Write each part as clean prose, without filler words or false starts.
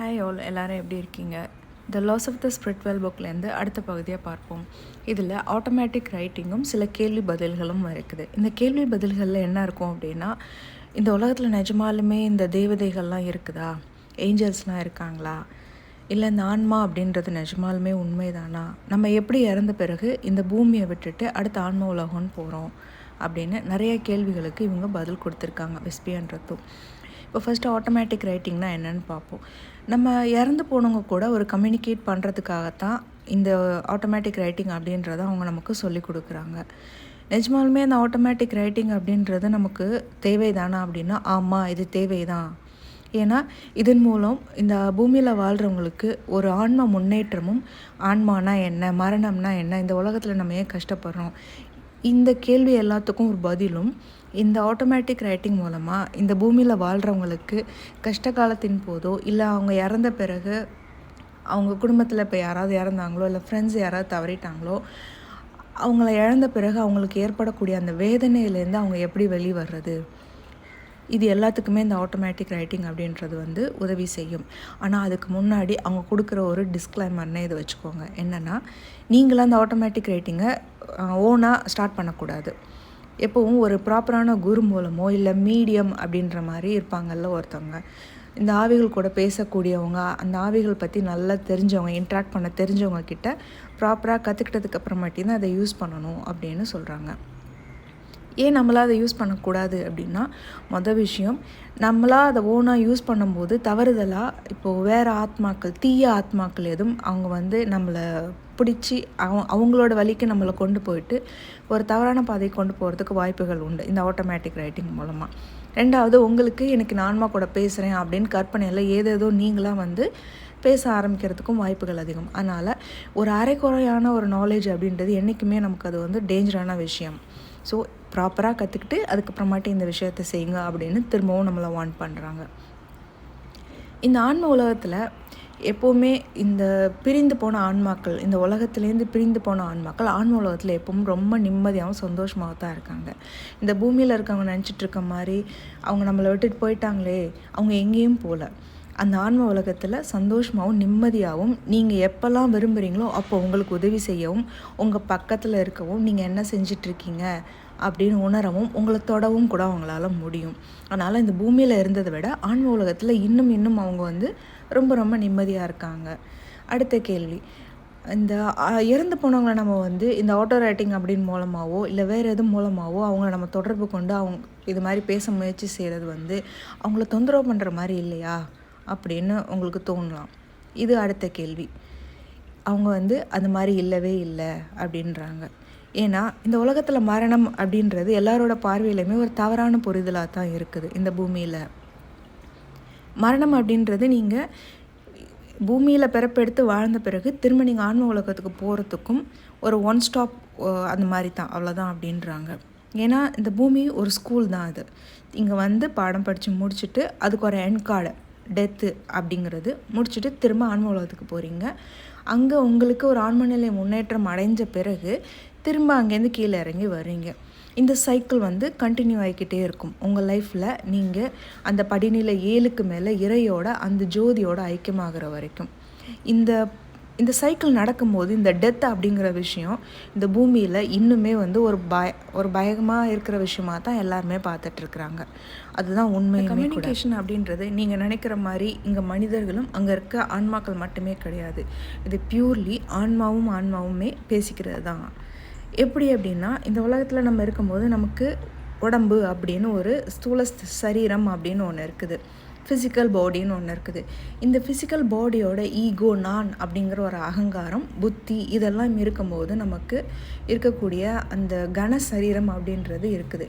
Hi all, எல்லோரும் எப்படி இருக்கீங்க? த லாஸ் ஆஃப் த ஸ்பிரிட்வெல் புக்லேருந்து அடுத்த பகுதியாக பார்ப்போம். இதில் ஆட்டோமேட்டிக் ரைட்டிங்கும் சில கேள்வி பதில்களும் இருக்குது. இந்த கேள்வி பதில்களில் என்ன இருக்கும் அப்படின்னா, இந்த உலகத்தில் நிஜமாலுமே இந்த தேவதைகள்லாம் இருக்குதா? ஏஞ்சல்ஸ்லாம் இருக்காங்களா? இல்லை இந்த ஆன்மா அப்படின்றது நிஜமாலுமே உண்மைதானா? நம்ம எப்படி இறந்த பிறகு இந்த பூமியை விட்டுட்டு அடுத்த ஆன்ம உலகம்னு போகிறோம் அப்படின்னு நிறைய கேள்விகளுக்கு இவங்க பதில் கொடுத்துருக்காங்க வெஸ்பியன்றதும். இப்போ ஃபஸ்ட்டு ஆட்டோமேட்டிக் ரைட்டிங்னா என்னென்னு பார்ப்போம். நம்ம இறந்து போனவங்க கூட ஒரு கம்யூனிகேட் பண்ணுறதுக்காகத்தான் இந்த ஆட்டோமேட்டிக் ரைட்டிங் அப்படின்றத அவங்க நமக்கு சொல்லி கொடுக்குறாங்க. நிஜமாலுமே அந்த ஆட்டோமேட்டிக் ரைட்டிங் அப்படின்றது நமக்கு தேவைதானா அப்படின்னா, ஆமாம், இது தேவைதான். ஏன்னா இதன் மூலம் இந்த பூமியில் வாழ்கிறவங்களுக்கு ஒரு ஆன்ம முன்னேற்றமும், ஆன்மானா என்ன, மரணம்னா என்ன, இந்த உலகத்தில் நம்ம ஏன் கஷ்டப்படுறோம், இந்த கேள்வி எல்லாத்துக்கும் ஒரு பதிலும் இந்த ஆட்டோமேட்டிக் ரைட்டிங் மூலமாக இந்த பூமியில் வாழ்கிறவங்களுக்கு கஷ்ட காலத்தின் போதோ இல்லை அவங்க இறந்த பிறகு அவங்க குடும்பத்தில் இப்போ யாராவது இறந்தாங்களோ இல்லை ஃப்ரெண்ட்ஸ் யாராவது தவறிட்டாங்களோ அவங்கள இழந்த பிறகு அவங்களுக்கு ஏற்படக்கூடிய அந்த வேதனையிலேருந்து அவங்க எப்படி வெளிவர்றது, இது எல்லாத்துக்குமே இந்த ஆட்டோமேட்டிக் ரைட்டிங் அப்படின்றது உதவி செய்யும். ஆனால் அதுக்கு முன்னாடி அவங்க கொடுக்குற ஒரு டிஸ்க்ளைமர்னே இதை வச்சுக்கோங்க. என்னென்னா, நீங்களாம் அந்த ஆட்டோமேட்டிக் ரைட்டிங்கை ஓனாக ஸ்டார்ட் பண்ணக்கூடாது. எப்போவும் ஒரு ப்ராப்பரான குரு மூலமோ இல்லை மீடியம் அப்படின்ற மாதிரி இருப்பாங்கள்ல ஒருத்தவங்க, இந்த ஆவிகள் கூட பேசக்கூடியவங்க, அந்த ஆவிகள் பற்றி நல்லா தெரிஞ்சவங்க, இன்ட்ராக்ட் பண்ண தெரிஞ்சவங்க கிட்ட ப்ராப்பராக கற்றுக்கிட்டதுக்கு அப்புறமாட்டி தான் அதை யூஸ் பண்ணணும் அப்படின்னு சொல்கிறாங்க. ஏன் நம்மளாக அதை யூஸ் பண்ணக்கூடாது அப்படின்னா, மொதல் விஷயம், நம்மளாக அதை ஓனாக யூஸ் பண்ணும்போது தவறுதலாக இப்போது வேறு ஆத்மாக்கள், தீய ஆத்மாக்கள் எதுவும் அவங்க நம்மளை பிடிச்சி அவங்களோட வழிக்கு நம்மளை கொண்டு போயிட்டு ஒரு தவறான பாதையை கொண்டு போகிறதுக்கு வாய்ப்புகள் உண்டு இந்த ஆட்டோமேட்டிக் ரைட்டிங் மூலமாக. ரெண்டாவது, உங்களுக்கு எனக்கு நான் ஆன்மா கூட பேசுகிறேன் அப்படின்னு கற்பனையில் ஏதேதோ நீங்களாக பேச ஆரம்பிக்கிறதுக்கும் வாய்ப்புகள் அதிகம். அதனால் ஒரு அரைக்குறையான ஒரு நாலேஜ் அப்படின்றது என்றைக்குமே நமக்கு அது டேஞ்சரான விஷயம். ஸோ ப்ராப்பராக கற்றுக்கிட்டு அதுக்கப்புறமாட்டி இந்த விஷயத்தை செய்யுங்க அப்படின்னு திரும்பவும் நம்மளை வார்ன் பண்ணுறாங்க. இந்த ஆன்ம உலகத்தில் எப்போவுமே இந்த பிரிந்து போன ஆன்மாக்கள், இந்த உலகத்துலேருந்து பிரிந்து போன ஆன்மாக்கள் ஆன்ம உலகத்தில் எப்பவும் ரொம்ப நிம்மதியாகவும் சந்தோஷமாக தான் இருக்காங்க. இந்த பூமியில் இருக்கவங்க நினச்சிட்டு இருக்க மாதிரி அவங்க நம்மளை விட்டுட்டு போயிட்டாங்களே, அவங்க எங்கேயும் போகல. அந்த ஆன்ம உலகத்தில் சந்தோஷமாகவும் நிம்மதியாகவும் நீங்கள் எப்போல்லாம் விரும்புகிறீங்களோ அப்போ உங்களுக்கு உதவி செய்யவும், உங்கள் பக்கத்தில் இருக்கவும், நீங்கள் என்ன செஞ்சிட்ருக்கீங்க அப்படின்னு உணரவும், உங்களை தொடவும் கூட அவங்களால முடியும். அதனால் இந்த பூமியில் இருந்ததை விட ஆன்ம உலகத்தில் இன்னும் அவங்க ரொம்ப ரொம்ப நிம்மதியாக இருக்காங்க. அடுத்த கேள்வி, இந்த இறந்து போனவங்களை நம்ம இந்த ஆட்டோ ரைட்டிங் அப்படின்னு மூலமாகவோ இல்லை வேறு எதுவும் மூலமாகவோ அவங்கள நம்ம தொடர்பு கொண்டு அவங்க இது மாதிரி பேச முயற்சி செய்கிறது அவங்கள தொந்தரவு பண்ணுற மாதிரி இல்லையா அப்படின்னு உங்களுக்கு தோணலாம். இது அடுத்த கேள்வி. அவங்க அது மாதிரி இல்லவே இல்லை அப்படின்றாங்க. ஏன்னா இந்த உலகத்தில் மரணம் அப்படின்றது எல்லாரோட பார்வையிலுமே ஒரு தவறான புரிதலாக தான் இருக்குது. இந்த பூமியில் மரணம் அப்படின்றது நீங்கள் பூமியில் பிறப்பெடுத்து வாழ்ந்த பிறகு திரும்ப நீங்கள் ஆன்ம உலகத்துக்கு போகிறதுக்கும் ஒரு ஒன் ஸ்டாப் அந்த மாதிரி தான், அவ்வளோதான் அப்படின்றாங்க. ஏன்னா இந்த பூமி ஒரு ஸ்கூல் தான். அது இங்கே பாடம் படித்து முடிச்சுட்டு அதுக்கு ஒரு எண்ட் கார்டு, டெத்து அப்படிங்கிறது முடிச்சுட்டு திரும்ப ஆன்ம உலகத்துக்கு போகிறீங்க. அங்கே உங்களுக்கு ஒரு ஆன்ம நிலை முன்னேற்றம் அடைஞ்ச பிறகு திரும்ப அங்கேருந்து கீழே இறங்கி வர்றீங்க. இந்த சைக்கிள் கண்டினியூ ஆகிக்கிட்டே இருக்கும் உங்கள் லைஃப்பில். நீங்கள் அந்த படிநிலை 7க்கு மேலே இறையோட அந்த ஜோதியோட ஐக்கியமாகிற வரைக்கும் இந்த இந்த சைக்கிள் நடக்கும்போது இந்த டெத் அப்படிங்கிற விஷயம் இந்த பூமியில் இன்னுமே ஒரு பயமாக இருக்கிற விஷயமாக தான் எல்லாருமே பார்த்துட்ருக்குறாங்க. அதுதான் உண்மை. கம்யூனிகேஷன் அப்படின்றது நீங்கள் நினைக்கிற மாதிரி இங்கே மனிதர்களும் அங்கே இருக்க ஆன்மாக்கள் மட்டுமே கிடையாது. இது பியூர்லி ஆன்மாவுமே பேசிக்கிறது தான். எப்படி அப்படின்னா, இந்த உலகத்தில் நம்ம இருக்கும்போது நமக்கு உடம்பு அப்படின்னு ஒரு ஸ்தூல சரீரம் அப்படின்னு ஒன்று இருக்குது, ஃபிசிக்கல் பாடின்னு ஒன்று இருக்குது. இந்த ஃபிசிக்கல் பாடியோட ஈகோ, நான் அப்படிங்கிற ஒரு அகங்காரம், புத்தி இதெல்லாம் இருக்கும்போது நமக்கு இருக்கக்கூடிய அந்த கன சரீரம் அப்படின்றது இருக்குது.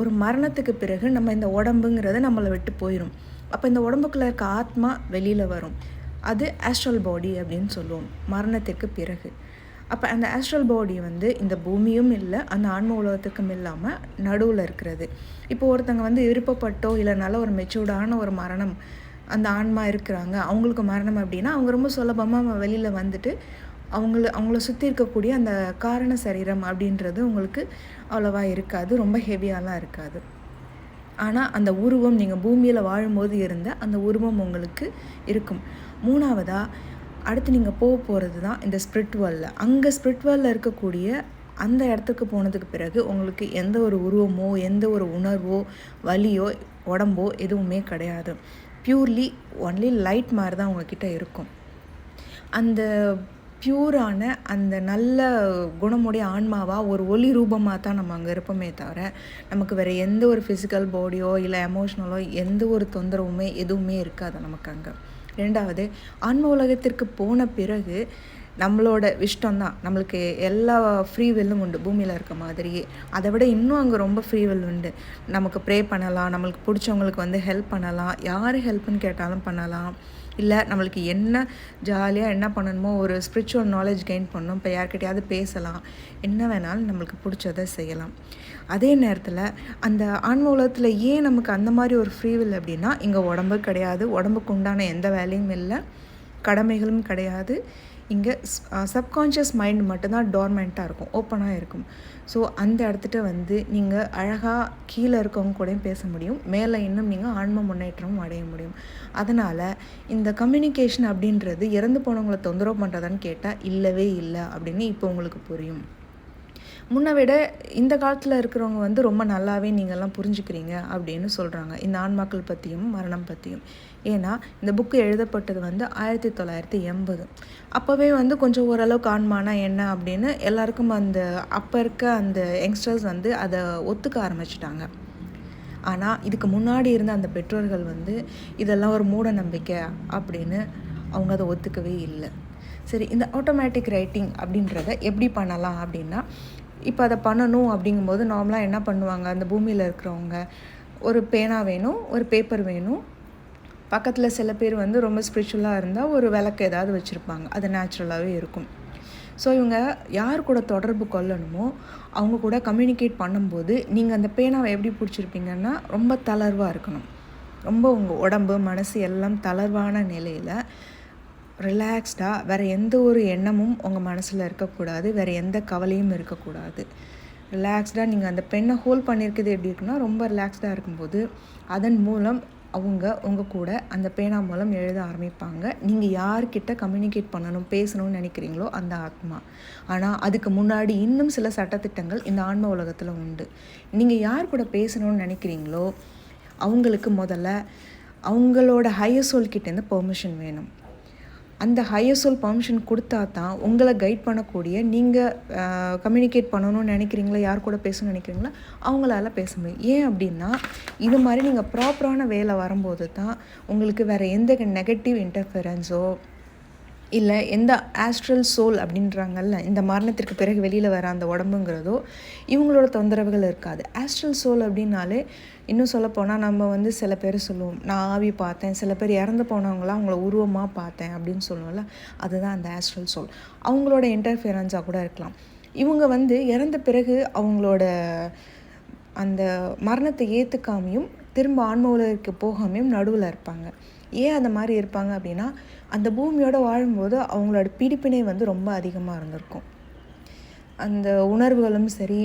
ஒரு மரணத்துக்கு பிறகு நம்ம இந்த உடம்புங்கிறது நம்மளை விட்டு போயிடும். அப்போ இந்த உடம்புக்குள்ளே இருக்க ஆத்மா வெளியில் வரும். அது ஆஸ்ட்ரல் பாடி அப்படின்னு சொல்லுவோம் மரணத்திற்கு பிறகு. அப்போ அந்த ஆஸ்ட்ரல் பாடி இந்த பூமியும் இல்லை, அந்த ஆன்ம உலகத்துக்கும் இல்லாமல் நடுவில் இருக்கிறது. இப்போ ஒருத்தங்க விருப்பப்பட்டோ இல்லை நல்ல ஒரு மெச்சூர்டான ஒரு மரணம் அந்த ஆன்மா இருக்கிறாங்க, அவங்களுக்கு மரணம் அப்படின்னா அவங்க ரொம்ப சுலபமாக வெளியில் அவங்கள சுற்றி இருக்கக்கூடிய அந்த காரண சரீரம் அப்படின்றது உங்களுக்கு அவ்வளோவா இருக்காது, ரொம்ப ஹெவியாலாம் இருக்காது. ஆனால் அந்த உருவம் நீங்கள் பூமியில் வாழும்போது இருந்த அந்த உருவம் உங்களுக்கு இருக்கும். 3வதாக அடுத்து நீங்கள் போகிறது தான் இந்த ஸ்பிரிட் வேர்ல்டில். அங்கே ஸ்பிரிட் வேர்ல்டில் இருக்கக்கூடிய அந்த இடத்துக்கு போனதுக்கு பிறகு உங்களுக்கு எந்த ஒரு உருவமோ எந்த ஒரு உணர்வோ வலியோ உடம்போ எதுவுமே கிடையாது. பியூர்லி ஒன்லி லைட் மாதிரி தான் உங்ககிட்ட இருக்கும். அந்த பியூரான அந்த நல்ல குணமுடைய ஆன்மாவாக ஒரு ஒளி ரூபமாக தான் நம்ம அங்கே இருப்போமே தவிர நமக்கு வேறு எந்த ஒரு ஃபிசிக்கல் பாடியோ இல்லை எமோஷ்னலோ எந்த ஒரு தொந்தரவுமே எதுவுமே இருக்காது நமக்கு அங்கே. 2வது, ஆன்ம உலகத்திற்கு போன பிறகு நம்மளோட இஷ்டம்தான், நம்மளுக்கு எல்லா ஃப்ரீ வில்லும் உண்டு பூமியில் இருக்க மாதிரியே. அதை விட இன்னும் அங்கே ரொம்ப ஃப்ரீ வில் உண்டு. நமக்கு ப்ரே பண்ணலாம், நம்மளுக்கு பிடிச்சவங்களுக்கு வந்து ஹெல்ப் பண்ணலாம், யார் ஹெல்ப்புன்னு கேட்டாலும் பண்ணலாம். இல்லை நம்மளுக்கு என்ன ஜாலியாக என்ன பண்ணணுமோ ஒரு ஸ்பிரிச்சுவல் நாலேஜ் கெயின் பண்ணணும், இப்போ யார்கிட்டையாவது பேசலாம், என்ன வேணாலும் நம்மளுக்கு பிடிச்சதை செய்யலாம். அதே நேரத்தில் அந்த ஆன்ம உலகத்தில் ஏன் நமக்கு அந்த மாதிரி ஒரு ஃப்ரீ வில் அப்படின்னா, இங்கே உடம்பு கிடையாது, உடம்புக்கு உண்டான எந்த வேலையும் இல்லை, கடமைகளும் கிடையாது. இங்கே சப்கான்ஷியஸ் மைண்ட் மட்டும்தான் டோர்மெண்ட்டாக இருக்கும், ஓப்பனாக இருக்கும். ஸோ அந்த இடத்துட்ட வந்து நீங்கள் அழகாக கீழே இருக்கவங்க கூடயும் பேச முடியும், மேலே இன்னும் நீங்கள் ஆன்ம முன்னேற்றமும் அடைய முடியும். அதனால் இந்த கம்யூனிகேஷன் அப்படின்றது இறந்து போனவங்களை தொந்தரவு பண்ணுறதான்னு கேட்டால் இல்லவே இல்லை அப்படின்னு இப்போ உங்களுக்கு புரியும். முன்னை விட இந்த காலத்தில் இருக்கிறவங்க வந்து ரொம்ப நல்லாவே நீங்கள்லாம் புரிஞ்சுக்கிறீங்க அப்படின்னு சொல்கிறாங்க இந்த ஆன்மாக்கள் பற்றியும் மரணம் பற்றியும். ஏன்னா இந்த புக்கு எழுதப்பட்டது வந்து 1980. அப்போவே வந்து கொஞ்சம் ஓரளவுக்கு ஆன்மானா என்ன அப்படின்னு எல்லாருக்கும் அந்த அப்போ இருக்க அந்த யங்ஸ்டர்ஸ் வந்து அதை ஒத்துக்க ஆரம்பிச்சிட்டாங்க. ஆனால் இதுக்கு முன்னாடி இருந்த அந்த பெற்றோர்கள் வந்து இதெல்லாம் ஒரு மூட நம்பிக்கை அப்படின்னு அவங்க அதை ஒத்துக்கவே இல்லை. சரி, இந்த ஆட்டோமேட்டிக் ரைட்டிங் அப்படின்றத எப்படி பண்ணலாம் அப்படின்னா, இப்போ அதை பண்ணணும் அப்படிங்கும்போது நார்மலாக என்ன பண்ணுவாங்க, அந்த பூமியில் இருக்கிறவங்க ஒரு பேனா வேணும், ஒரு பேப்பர் வேணும், பக்கத்தில் சில பேர் வந்து ரொம்ப ஸ்பிரிச்சுவலாக இருந்தால் ஒரு விளக்கு ஏதாவது வச்சுருப்பாங்க, அது நேச்சுரலாகவே இருக்கும். ஸோ இவங்க யார் கூட தொடர்பு கொள்ளணுமோ அவங்க கூட கம்யூனிகேட் பண்ணும்போது நீங்கள் அந்த பேனாவை எப்படி பிடிச்சிருப்பீங்கன்னா ரொம்ப தளர்வாக இருக்கணும். ரொம்ப உங்கள் உடம்பு மனசு எல்லாம் தளர்வான நிலையில் ரிலாக்ஸ்டாக, வேறு எந்த ஒரு எண்ணமும் உங்கள் மனசில் இருக்கக்கூடாது, வேறு எந்த கவலையும் இருக்கக்கூடாது. ரிலாக்ஸ்டாக நீங்கள் அந்த பெண்ணை ஹோல்ட் பண்ணியிருக்குது எப்படி இருக்குன்னா ரொம்ப ரிலாக்ஸ்டாக இருக்கும்போது அதன் மூலம் அவங்க உங்கள் கூட அந்த பேனா மூலம் எழுத ஆரம்பிப்பாங்க. நீங்கள் யார்கிட்ட கம்யூனிகேட் பண்ணணும் பேசணும்னு நினைக்கிறீங்களோ அந்த ஆத்மா. ஆனால் அதுக்கு முன்னாடி இன்னும் சில சட்டத்திட்டங்கள் இந்த ஆன்ம உலகத்தில் உண்டு. நீங்கள் யார் கூட பேசணும்னு நினைக்கிறீங்களோ அவங்களுக்கு முதல்ல அவங்களோட ஹையர் சோல் கிட்டேருந்து பெர்மிஷன் வேணும். அந்த ஹையர் சோல் பர்மிஷன் கொடுத்தா தான் உங்களை கைட் பண்ணக்கூடிய, நீங்கள் கம்யூனிகேட் பண்ணணும்னு நினைக்கிறீங்களா, யார் கூட பேசணும்னு நினைக்கிறீங்களா அவங்களால பேச முடியும். ஏன் அப்படின்னா இது மாதிரி நீங்கள் ப்ராப்பரான வேலை வரும்போது தான் உங்களுக்கு வேறு எந்த நெகட்டிவ் இன்டர்ஃபரன்ஸோ இல்லை எந்த ஆஸ்ட்ரல் சோல் அப்படின்றாங்கல்ல, இந்த மரணத்திற்கு பிறகு வெளியில் வர அந்த உடம்புங்கிறதோ இவங்களோட தொந்தரவுகள் இருக்காது. ஆஸ்ட்ரல் சோல் அப்படின்னாலே இன்னும் சொல்லப்போனால் நம்ம வந்து சில பேர் சொல்லுவோம் நான் ஆவி பார்த்தேன், சில பேர் இறந்து போனவங்களாம் அவங்கள உருவமாக பார்த்தேன் அப்படின்னு சொல்லுவோம்ல, அதுதான் அந்த ஆஸ்ட்ரல் சோல். அவங்களோட இன்டர்ஃபியரன்ஸாக கூட இருக்கலாம். இவங்க வந்து இறந்த பிறகு அவங்களோட அந்த மரணத்தை ஏற்றுக்காமையும் திரும்ப ஆன்ம உலகிற்கு போகாமையும் நடுவில் இருப்பாங்க. ஏன் அந்த மாதிரி இருப்பாங்க அப்படின்னா அந்த பூமியோடு வாழும்போது அவங்களோட பிடிப்பினை வந்து ரொம்ப அதிகமாக இருந்திருக்கும். அந்த உணர்வுகளும் சரி,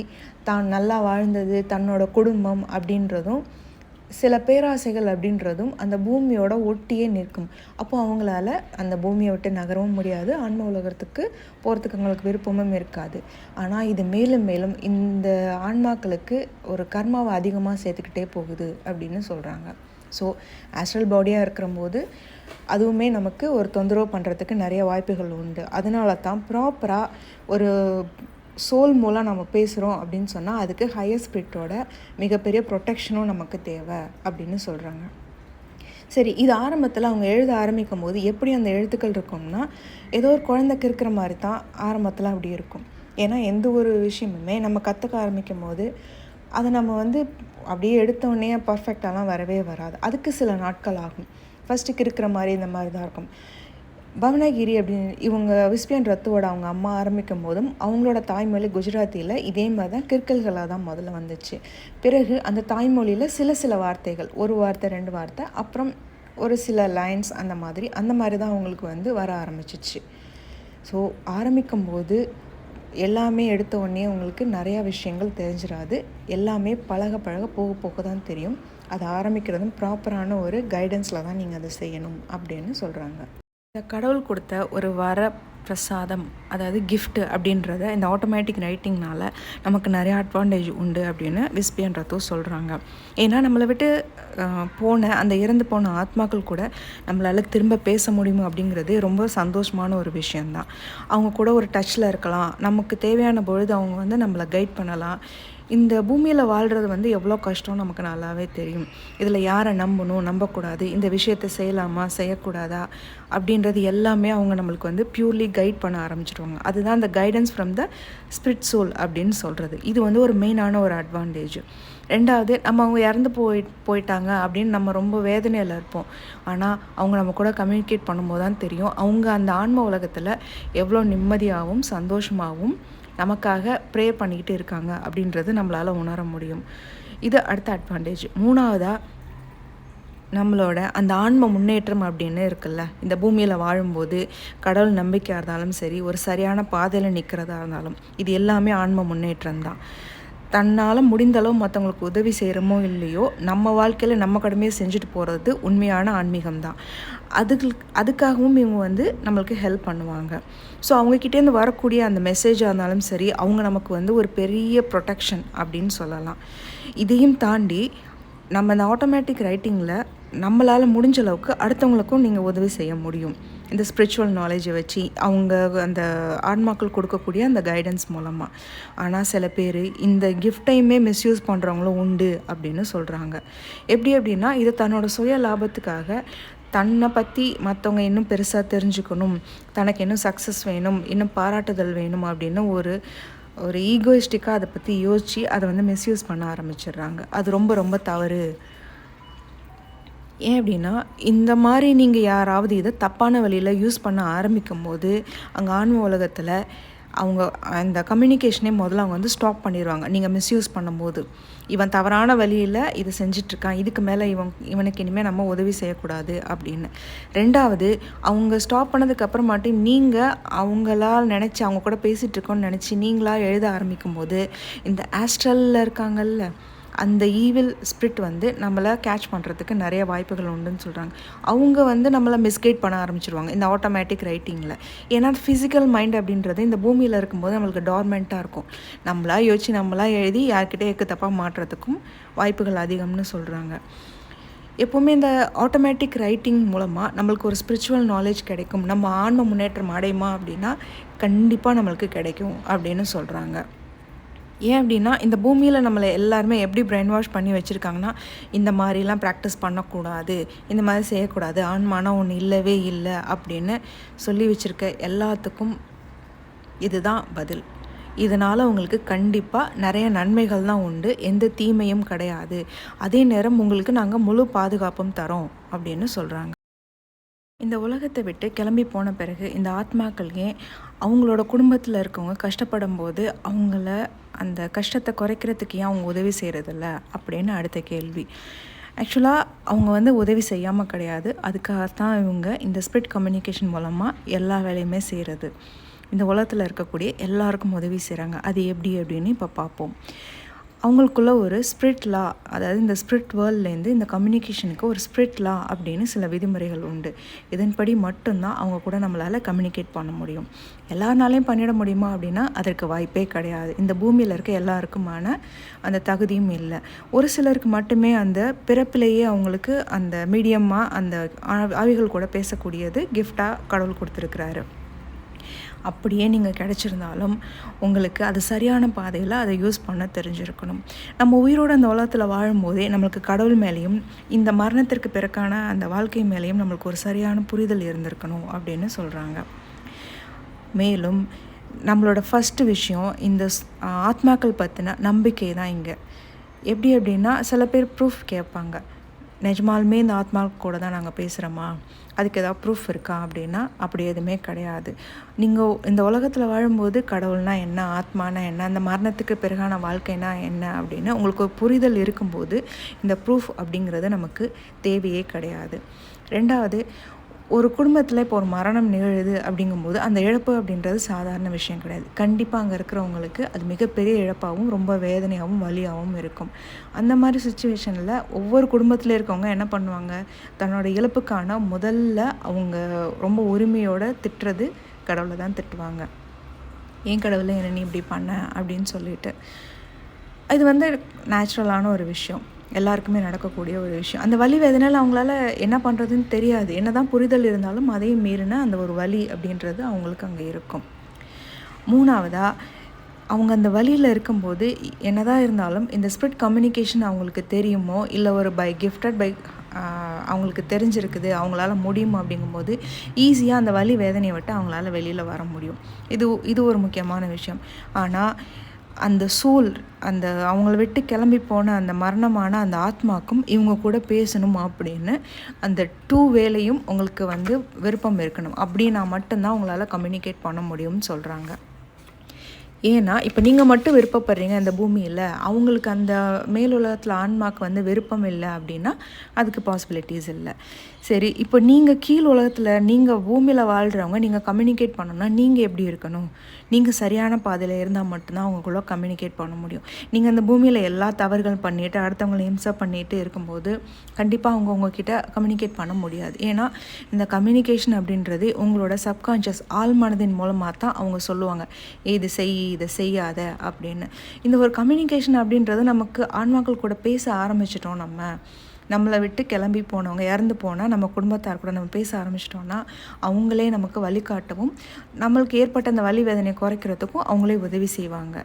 தான் நல்லா வாழ்ந்தது, தன்னோட குடும்பம் அப்படின்றதும் சில பேராசைகள் அப்படின்றதும் அந்த பூமியோட ஒட்டியே நிற்கும். அப்போ அவங்களால அந்த பூமியை விட்டு நகரவும் முடியாது, ஆன்ம உலகத்துக்கு போகிறதுக்கு அவங்களுக்கு விருப்பமும் இருக்காது. ஆனால் இது மேலும் மேலும் இந்த ஆன்மாக்களுக்கு ஒரு கர்மாவை அதிகமாக சேர்த்துக்கிட்டே போகுது அப்படின்னு சொல்கிறாங்க. ஸோ ஆஸ்ட்ரல் பாடியாக இருக்கிறம்போது அதுவுமே நமக்கு ஒரு தொந்தரவு பண்ணுறதுக்கு நிறைய வாய்ப்புகள் உண்டு. அதனால தான் ப்ராப்பராக ஒரு சோல் மூலம் நம்ம பேசுகிறோம் அப்படின்னு சொன்னால் அதுக்கு ஹையர் ஸ்பிரிட்டோட மிகப்பெரிய ப்ரொடெக்ஷனும் நமக்கு தேவை அப்படின்னு சொல்கிறாங்க. சரி, இது ஆரம்பத்தில் அவங்க எழுத ஆரம்பிக்கும் போது எப்படி அந்த எழுத்துக்கள் இருக்கும்னா ஏதோ ஒரு குழந்தைக்கு இருக்கிற மாதிரி தான் ஆரம்பத்தில் அப்படி இருக்கும். ஏன்னா எந்த ஒரு விஷயமுமே நம்ம கற்றுக்க ஆரம்பிக்கும் போது அதை நம்ம வந்து அப்படியே எடுத்தோடனே பர்ஃபெக்டாலாம் வரவே வராது. அதுக்கு சில நாட்கள் ஆகும். ஃபஸ்ட்டுக்கு இருக்கிற மாதிரி இந்த மாதிரி தான் இருக்கும். பவனகிரி அப்படின்னு இவங்க விஸ்பியன் ரத்துவோட அவங்க அம்மா ஆரம்பிக்கும் போதும் அவங்களோட தாய்மொழி குஜராத்தியில் இதே மாதிரி தான் கிற்கல்களாக தான் முதல்ல வந்துச்சு. பிறகு அந்த தாய்மொழியில் சில வார்த்தைகள், ஒரு வார்த்தை 2 வார்த்தை, அப்புறம் ஒரு சில லைன்ஸ் அந்த மாதிரி தான் அவங்களுக்கு வந்து வர ஆரம்பிச்சிச்சு. ஸோ ஆரம்பிக்கும்போது எல்லாமே எடுத்த உடனே உங்களுக்கு நிறையா விஷயங்கள் தெரிஞ்சிடாது. எல்லாமே பழக போக தான் தெரியும். அதை ஆரம்பிக்கிறதும் ப்ராப்பரான ஒரு கைடன்ஸில் தான் நீங்கள் அதை செய்யணும் அப்படின்னு சொல்கிறாங்க. இந்த கடவுள் கொடுத்த ஒரு வர பிரசாதம், அதாவது கிஃப்ட்டு அப்படின்றத இந்த ஆட்டோமேட்டிக் ரைட்டிங்னால் நமக்கு நிறைய அட்வான்டேஜ் உண்டு அப்படின்னு விஸ்பியன் ரத்தோ சொல்கிறாங்க. ஏன்னா நம்மளை விட்டு போன அந்த இறந்து போன ஆத்மாக்கள் கூட நம்மளால் திரும்ப பேச முடியும் அப்படிங்கிறது ரொம்ப சந்தோஷமான ஒரு விஷயந்தான். அவங்க கூட ஒரு டச்சில் இருக்கலாம், நமக்கு தேவையான பொழுது அவங்க வந்து நம்மளை கைட் பண்ணலாம். இந்த பூமியில் வாழ்கிறது எவ்வளோ கஷ்டம் நமக்கு நல்லாவே தெரியும். இதில் யாரை நம்பணும், நம்பக்கூடாது, இந்த விஷயத்தை செய்யலாமா செய்யக்கூடாதா அப்படின்றது எல்லாமே அவங்க நம்மளுக்கு பியூர்லி கைட் பண்ண ஆரம்பிச்சிடுவாங்க. அதுதான் இந்த guidance from the spirit soul அப்படின்னு சொல்கிறது. இது ஒரு மெயினான ஒரு அட்வான்டேஜ். ரெண்டாவது, அவங்க இறந்து போயிட்டாங்க அப்படின்னு நம்ம ரொம்ப வேதனையில் இருப்போம். ஆனால் அவங்க நம்ம கூட கம்யூனிகேட் பண்ணும்போது தான் தெரியும் அவங்க அந்த ஆன்ம உலகத்தில் எவ்வளோ நிம்மதியாகவும் சந்தோஷமாகவும் நமக்காக ப்ரே பண்ணிக்கிட்டு இருக்காங்க அப்படின்றது நம்மளால் உணர முடியும். இது அடுத்த அட்வான்டேஜ். மூணாவதாக, நம்மளோட அந்த ஆன்ம முன்னேற்றம் அப்படின்னு இருக்குல்ல, இந்த பூமியில் வாழும்போது கடவுள் நம்பிக்கையாக இருந்தாலும் சரி, ஒரு சரியான பாதையில் நிற்கிறதா இருந்தாலும், இது எல்லாமே ஆன்ம முன்னேற்றம் தான். தன்னால் முடிந்தளவு மற்றவங்களுக்கு உதவி செய்கிறோமோ இல்லையோ, நம்ம வாழ்க்கையில் நம்ம கடமையை செஞ்சுட்டு போகிறது உண்மையான ஆன்மீகம் தான். அதுக்காகவும் இவங்க நம்மளுக்கு ஹெல்ப் பண்ணுவாங்க. ஸோ அவங்கக்கிட்டேருந்து வரக்கூடிய அந்த மெசேஜாக இருந்தாலும் சரி, அவங்க நமக்கு ஒரு பெரிய ப்ரொடெக்ஷன் அப்படின்னு சொல்லலாம். இதையும் தாண்டி நம்ம இந்த ஆட்டோமேட்டிக் ரைட்டிங்கில் நம்மளால் முடிஞ்ச அளவுக்கு அடுத்தவங்களுக்கும் நீங்கள் உதவி செய்ய முடியும். இந்த ஸ்பிரிச்சுவல் நாலேஜை வச்சு அவங்க அந்த ஆன்மாக்கள் கொடுக்கக்கூடிய அந்த கைடன்ஸ் மூலமாக. ஆனால் சில பேர் இந்த கிஃப்டையுமே மிஸ்யூஸ் பண்ணுறவங்களும் உண்டு அப்படின்னு சொல்கிறாங்க. எப்படி அப்படின்னா, இது தன்னோட சுய லாபத்துக்காக தன்னை பற்றி மற்றவங்க இன்னும் பெருசாக தெரிஞ்சுக்கணும், தனக்கு இன்னும் சக்ஸஸ் வேணும், இன்னும் பாராட்டுதல் வேணும் அப்படின்னு ஒரு ஈகோயிஸ்டிக்காக அதை பற்றி யோசித்து அதை மிஸ்யூஸ் பண்ண ஆரம்பிச்சிடுறாங்க. அது ரொம்ப ரொம்ப தவறு. ஏன் அப்படின்னா, இந்த மாதிரி நீங்கள் யாராவது இதை தப்பான வழியில் யூஸ் பண்ண ஆரம்பிக்கும் போது அங்கே ஆன்ம உலகத்தில் அவங்க அந்த கம்யூனிகேஷனே முதல்ல அவங்க ஸ்டாப் பண்ணிடுவாங்க. நீங்கள் மிஸ்யூஸ் பண்ணும்போது, இவன் தவறான வழியில் இதை செஞ்சிட்ருக்கான், இதுக்கு மேலே இவனுக்கு இனிமேல் நம்ம உதவி செய்யக்கூடாது அப்படின்னு. ரெண்டாவது, அவங்க ஸ்டாப் பண்ணதுக்கப்புறமாட்டி நீங்கள் அவங்களால் நினச்சி அவங்க கூட பேசிகிட்ருக்கோன்னு நினச்சி நீங்களாக எழுத ஆரம்பிக்கும் போது இந்த ஆஸ்ட்ரலில் இருக்காங்கல்ல, அந்த ஈவில் ஸ்பிரிட் நம்மளை கேட்ச் பண்ணுறதுக்கு நிறைய வாய்ப்புகள் உண்டுன்னு சொல்கிறாங்க. அவங்க நம்மளை மிஸ்கைட் பண்ண ஆரம்பிச்சிருவாங்க இந்த ஆட்டோமேட்டிக் ரைட்டிங்கில். ஏன்னா ஃபிசிக்கல் மைண்ட் அப்படின்றது இந்த பூமியில் இருக்கும்போது நம்மளுக்கு டார்மெண்ட்டாக இருக்கும். நம்மளா யோசிச்சு நம்மளா எழுதி யார்கிட்ட எக்கு தப்பாக மாட்டுறதுக்கும் வாய்ப்புகள் அதிகம்னு சொல்கிறாங்க. எப்போவுமே இந்த ஆட்டோமேட்டிக் ரைட்டிங் மூலமாக நம்மளுக்கு ஒரு ஸ்பிரிச்சுவல் நாலேஜ் கிடைக்கும். நம்ம ஆன்ம முன்னேற்றம் அடையுமா அப்படின்னா கண்டிப்பாக நம்மளுக்கு கிடைக்கும் அப்படின்னு சொல்கிறாங்க. ஏன் அப்படின்னா, இந்த பூமியில் நம்மளை எல்லாருமே எப்படி பிரெயின் வாஷ் பண்ணி வச்சுருக்காங்கன்னா, இந்த மாதிரிலாம் ப்ராக்டிஸ் பண்ணக்கூடாது, இந்த மாதிரி செய்யக்கூடாது, ஆன்மானா ஒன்று இல்லவே இல்லை அப்படின்னு சொல்லி வச்சுருக்க எல்லாத்துக்கும் இதுதான் பதில். இதனால் உங்களுக்கு கண்டிப்பாக நிறைய நன்மைகள் தான் உண்டு, எந்த தீமையும் கிடையாது. அதே நேரம் உங்களுக்கு நாங்கள் முழு பாதுகாப்பும் தரோம் அப்படின்னு சொல்கிறாங்க. இந்த உலகத்தை விட்டு கிளம்பி போன பிறகு இந்த ஆத்மாக்கள் ஏன் அவங்களோட குடும்பத்தில் இருக்கவங்க கஷ்டப்படும் போது அவங்கள அந்த கஷ்டத்தை குறைக்கிறதுக்கு ஏன் அவங்க உதவி செய்கிறதில்ல அப்படின்னு அடுத்த கேள்வி. ஆக்சுவலாக அவங்க உதவி செய்யாமல் கிடையாது, அதுக்காகத்தான் இவங்க இந்த ஸ்பிரிட் கம்யூனிகேஷன் மூலமாக எல்லா வேலையுமே செய்கிறது. இந்த உலகத்தில் இருக்கக்கூடிய எல்லாருக்கும் உதவி செய்கிறாங்க. அது எப்படி அப்படின்னு இப்போ பார்ப்போம். அவங்களுக்குள்ள ஒரு ஸ்பிரிட் லா, அதாவது இந்த ஸ்பிரிட் வேர்ல்ட்லேருந்து இந்த கம்யூனிகேஷனுக்கு ஒரு ஸ்பிரிட் லா அப்படின்னு சில விதிமுறைகள் உண்டு. இதன்படி மட்டும்தான் அவங்க கூட நம்மளால் கம்யூனிகேட் பண்ண முடியும். எல்லாருனாலையும் பண்ணிட முடியுமா அப்படின்னா அதற்கு வாய்ப்பே கிடையாது. இந்த பூமியில் இருக்க எல்லாருக்குமான அந்த தகுதியும் இல்லை. ஒரு சிலருக்கு மட்டுமே அந்த பிறப்பிலேயே அவங்களுக்கு அந்த மீடியமாக அந்த ஆவிகள் கூட பேசக்கூடியது கிஃப்டாக கடவுள் கொடுத்துருக்குறாரு. அப்படியே நீங்கள் கிடச்சிருந்தாலும் உங்களுக்கு அது சரியான பாதையில் அதை யூஸ் பண்ண தெரிஞ்சிருக்கணும். நம்ம உயிரோடு அந்த உலகத்தில் வாழும்போதே நம்மளுக்கு கடவுள் மேலேயும் இந்த மரணத்திற்கு பிறக்கான அந்த வாழ்க்கை மேலேயும் நம்மளுக்கு ஒரு சரியான புரிதல் இருந்திருக்கணும் அப்படின்னு சொல்கிறாங்க. மேலும் நம்மளோட ஃபஸ்ட்டு விஷயம் இந்த ஆத்மாக்கள் பற்றின நம்பிக்கை தான் இங்கே. எப்படி அப்படின்னா, சில பேர் ப்ரூஃப் கேட்பாங்க. நிஜமாலுமே இந்த ஆத்மாக்கள் கூட தான் நாங்கள் பேசுகிறோமா, அதுக்கு ஏதாவது ப்ரூஃப் இருக்கா அப்படின்னா அப்படி எதுவுமே கிடையாது. நீங்கள் இந்த உலகத்தில் வாழும்போது கடவுள்னா என்ன, ஆத்மானா என்ன, அந்த மரணத்துக்கு பிறகான வாழ்க்கைனா என்ன அப்படின்னு உங்களுக்கு ஒரு புரிதல் இருக்கும்போது இந்த ப்ரூஃப் அப்படிங்கிறது நமக்கு தேவையே கிடையாது. ரெண்டாவது, ஒரு குடும்பத்தில் இப்போ ஒரு மரணம் நிகழுது அப்படிங்கும்போது அந்த இழப்பு அப்படின்றது சாதாரண விஷயம் கிடையாது. கண்டிப்பாக அங்கே இருக்கிறவங்களுக்கு அது மிகப்பெரிய இழப்பாகவும் ரொம்ப வேதனையாகவும் வலியாகவும் இருக்கும். அந்த மாதிரி சுச்சுவேஷனில் ஒவ்வொரு குடும்பத்தில் இருக்கவங்க என்ன பண்ணுவாங்க, தன்னோட இழப்புக்கான முதல்ல அவங்க ரொம்ப உரிமையோடு திட்டுறது கடவுளை தான் திட்டுவாங்க. ஏன் கடவுளை என்ன நீ இப்படி பண்ண அப்படின்னு சொல்லிட்டு. இது வந்து நேச்சுரலான ஒரு விஷயம், எல்லாருக்குமே நடக்கக்கூடிய ஒரு விஷயம். அந்த வலி வேதனையில் அவங்களால என்ன பண்ணுறதுன்னு தெரியாது. என்ன தான் புரிதல் இருந்தாலும் அதையும் மீறின அந்த ஒரு வலி அப்படின்றது அவங்களுக்கு அங்கே இருக்கும். மூணாவதாக, அவங்க அந்த வலியில் இருக்கும்போது என்னதான் இருந்தாலும் இந்த ஸ்பிரிட் கம்யூனிகேஷன் அவங்களுக்கு தெரியுமோ இல்லை ஒரு கிஃப்டட் பை அவங்களுக்கு தெரிஞ்சிருக்குது, அவங்களால முடியும் அப்படிங்கும்போது ஈஸியாக அந்த வலி வேதனையை விட்டு அவங்களால வெளியில் வர முடியும். இது ஒரு முக்கியமான விஷயம். ஆனால் அந்த சூல், அந்த அவங்கள விட்டு கிளம்பி போன அந்த மரணமான அந்த ஆத்மாக்கும் இவங்க கூட பேசணும் அப்படின்னு அந்த 2 வேலையும் உங்களுக்கு வந்து விருப்பம் இருக்கணும். அப்படின்னா மட்டும்தான் உங்களால் கம்யூனிகேட் பண்ண முடியும்னு சொல்கிறாங்க. ஏன்னா இப்போ நீங்கள் மட்டும் விருப்பப்படுறீங்க இந்த பூமியில், அவங்களுக்கு அந்த மேலுலகத்தில் ஆன்மாக்கு வந்து விருப்பம் இல்லை அப்படின்னா அதுக்கு பாசிபிலிட்டிஸ் இல்லை. சரி, இப்போ நீங்கள் கீழ் உலகத்தில் நீங்கள் பூமியில் வாழ்கிறவங்க நீங்கள் கம்யூனிகேட் பண்ணணும்னா நீங்கள் எப்படி இருக்கணும்? நீங்கள் சரியான பாதையில் இருந்தால் மட்டும்தான் அவங்களுக்குள்ள கம்யூனிகேட் பண்ண முடியும். நீங்கள் அந்த பூமியில் எல்லா தவறுகள் பண்ணிவிட்டு அடுத்தவங்களை இம்சை பண்ணிட்டு இருக்கும்போது கண்டிப்பாக அவங்க உங்ககிட்ட கம்யூனிகேட் பண்ண முடியாது. ஏன்னா இந்த கம்யூனிகேஷன் அப்படின்றது உங்களோட சப்கான்ஷியஸ் ஆழ் மனதின் மூலமாக தான் அவங்க சொல்லுவாங்க, இது செய் இதை செய்யாத அப்படின்னு. இந்த ஒரு கம்யூனிகேஷன் அப்படின்றது நமக்கு ஆன்மாக்கள் கூட பேச ஆரம்பிச்சிட்டோம், நம்மளை விட்டு கிளம்பி போனவங்க இறந்து போனால் நம்ம குடும்பத்தார் கூட நம்ம பேச ஆரம்பிச்சிட்டோன்னா அவங்களே நமக்கு வழிகாட்டவும் நம்மளுக்கு ஏற்பட்ட அந்த வலி வேதனையை குறைக்கிறதுக்கும் அவங்களே உதவி செய்வாங்க.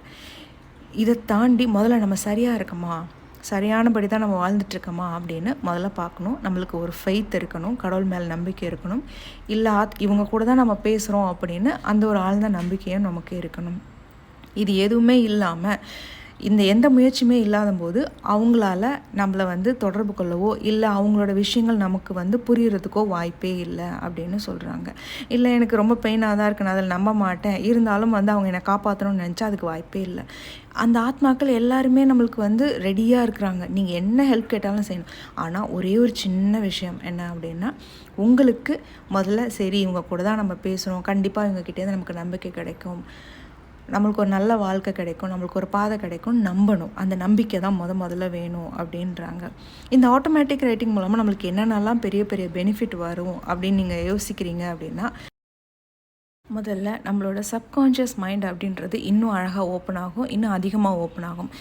இதை தாண்டி முதல்ல நம்ம சரியாக இருக்கோமா, சரியானபடி தான் நம்ம வாழ்ந்துட்டுருக்கோமா அப்படின்னு முதல்ல பார்க்கணும். நம்மளுக்கு ஒரு ஃபெய்த் இருக்கணும், கடவுள் மேலே நம்பிக்கை இருக்கணும். இல்லை இவங்க கூட தான் நம்ம பேசுகிறோம் அப்படின்னு அந்த ஒரு ஆழ்ந்த நம்பிக்கையும் நமக்கு இருக்கணும். இது எதுவுமே இல்லாமல் இந்த எந்த முயற்சியுமே இல்லாத போது அவங்களால நம்மளை வந்து தொடர்பு கொள்ளவோ இல்லை அவங்களோட விஷயங்கள் நமக்கு வந்து புரிகிறதுக்கோ வாய்ப்பே இல்லை அப்படின்னு சொல்கிறாங்க. இல்லை எனக்கு ரொம்ப பெயினாக தான் இருக்குது, நான் அதில் நம்ப மாட்டேன், இருந்தாலும் வந்து அவங்க என்னை காப்பாற்றணும்னு நினச்சா அதுக்கு வாய்ப்பே இல்லை. அந்த ஆத்மாக்கள் எல்லாருமே நம்மளுக்கு வந்து ரெடியாக இருக்கிறாங்க, நீங்கள் என்ன ஹெல்ப் கேட்டாலும் செய்யணும். ஆனால் ஒரே ஒரு சின்ன விஷயம் என்ன அப்படின்னா, உங்களுக்கு முதல்ல சரி இவங்க கூட தான் நம்ம பேசுகிறோம், கண்டிப்பாக இவங்ககிட்டேருந்து நமக்கு நம்பிக்கை கிடைக்கும், நம்மளுக்கு ஒரு நல்ல வாழ்க்கை கிடைக்கும், நம்மளுக்கு ஒரு பாதை கிடைக்கும் நம்பணும். அந்த நம்பிக்கை தான் முதல்ல வேணும் அப்படின்றாங்க. இந்த ஆட்டோமேட்டிக் ரைட்டிங் மூலமாக நம்மளுக்கு என்னென்னலாம் பெரிய பெரிய பெனிஃபிட் வரும் அப்படின்னு நீங்கள் யோசிக்கிறீங்க அப்படின்னா, முதல்ல நம்மளோட சப்கான்ஷியஸ் மைண்ட் அப்படின்றது இன்னும் அழகாக ஓப்பன் ஆகும், இன்னும் அதிகமாக ஓப்பன் ஆகும்.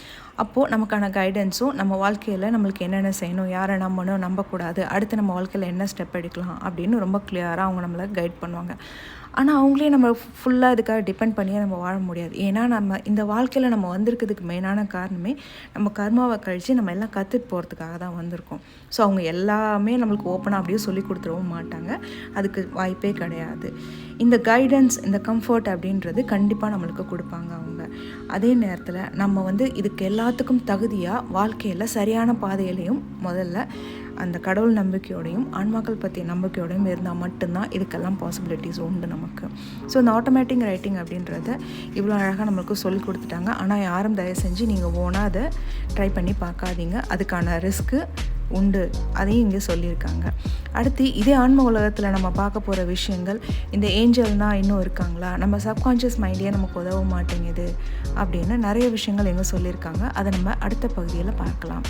அப்போது நமக்கான கைடன்ஸும் நம்ம வாழ்க்கையில் நம்மளுக்கு என்னென்ன செய்யணும், யாரை நம்பணும் நம்பக்கூடாது, அடுத்து நம்ம வாழ்க்கையில் என்ன ஸ்டெப் எடுக்கலாம் அப்படின்னு ரொம்ப கிளியராக அவங்க நம்மளை கைட் பண்ணுவாங்க. ஆனால் அவங்களே நம்ம ஃபுல்லாக இதுக்காக டிபெண்ட் பண்ணியே நம்ம வாழ முடியாது. ஏன்னா நம்ம இந்த வாழ்க்கையில் நம்ம வந்திருக்கிறதுக்கு மெயினான காரணமே நம்ம கர்மாவை கழித்து நம்ம எல்லாம் கற்றுட்டு போகிறதுக்காக தான் வந்திருக்கோம். ஸோ அவங்க எல்லாமே நம்மளுக்கு ஓப்பனாக அப்படியே சொல்லி கொடுத்துடவும் மாட்டாங்க, அதுக்கு வாய்ப்பே கிடையாது. இந்த கைடன்ஸ், இந்த கம்ஃபர்ட் அப்படின்றது கண்டிப்பாக நம்மளுக்கு கொடுப்பாங்க அவங்க. அதே நேரத்தில் நம்ம வந்து இதுக்கு எல்லாத்துக்கும் தகுதியாக வாழ்க்கையில் சரியான பாதையிலையும் முதல்ல அந்த கடவுள் நம்பிக்கையோடையும் ஆன்மாக்கள் பற்றிய நம்பிக்கையோடையும் இருந்தால் மட்டும்தான் இதுக்கெல்லாம் பாசிபிலிட்டிஸ் உண்டு நமக்கு. ஸோ இந்த ஆட்டோமேட்டிக் ரைட்டிங் அப்படின்றத இவ்வளோ அழகாக நம்மளுக்கு சொல்லி கொடுத்துட்டாங்க. ஆனால் யாரும் தயவு செஞ்சு நீங்கள் ஓனாக அதை ட்ரை பண்ணி பார்க்காதீங்க, அதுக்கான ரிஸ்க்கு உண்டு, அதையும் இங்கே சொல்லியிருக்காங்க. அடுத்து இதே ஆன்ம உலகத்தில் நம்ம பார்க்க போகிற விஷயங்கள், இந்த ஏஞ்சல்னால் இன்னும் இருக்காங்களா, நம்ம சப்கான்ஷியஸ் மைண்டே நமக்கு உதவ மாட்டேங்குது அப்படின்னு நிறைய விஷயங்கள் எங்கே சொல்லியிருக்காங்க. அதை நம்ம அடுத்த பகுதியில் பார்க்கலாம்.